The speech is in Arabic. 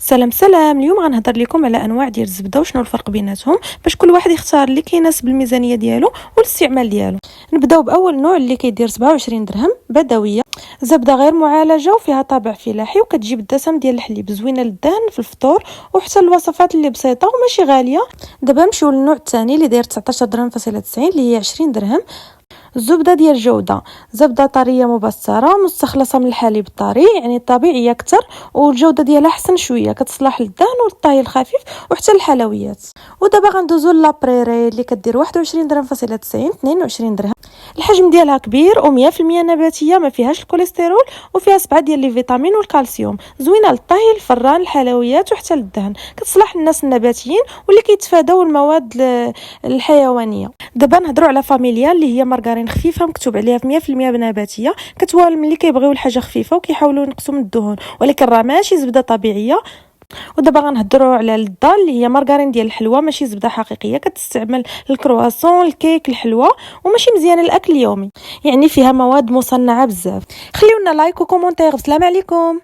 سلام سلام. اليوم غنهضر لكم على انواع ديال الزبده وشنو الفرق بيناتهم باش كل واحد يختار اللي كيناسب الميزانيه ديالو والاستعمال ديالو. نبداو باول نوع اللي كيدير 27 درهم بدويه، زبده غير معالجه وفيها طابع فلاحي وكتجيب الدسم ديال الحليب، زوينه للدهن في الفطور وحتى الوصفات اللي بسيطه وماشي غاليه. دابا نمشيو للنوع الثاني اللي داير 19 درهم فاصله 90 اللي هي 20 درهم. الزبده ديال جوده، زبده طريه مبستره مستخلصه من الحليب الطري، يعني طبيعيه اكثر والجوده ديالها احسن شويه، كتصلح للدهن والطهي الخفيف وحتى الحلويات. ودابا غندوزو لابريري اللي كدير 21 درهم فاصله 90 22 درهم. الحجم ديالها كبير و100% نباتيه، ما فيهاش الكوليسترول وفيها 7 ديال لي فيتامين والكالسيوم، زوينه للطهي الفران الحلويات وحتى للدهن، كتصلح للناس النباتيين واللي كيتفاداو المواد الحيوانيه. دابا نهضروا على فاميليا اللي هي مارغرين خفيفه مكتوب عليها 100% نباتيه، كتوالم ملي كيبغيو الحاجه خفيفه وكيحاولوا ينقصوا من الدهون، ولكن راه ماشي زبده طبيعيه. ودابا غنهضروا على الضال اللي هي مارغرين ديال الحلوى، ماشي زبده حقيقيه، كتستعمل الكرواسون الكيك الحلوى وماشي مزيانه للاكل اليومي، يعني فيها مواد مصنعه بزاف. خليونا لايك وكومونتير. السلام عليكم.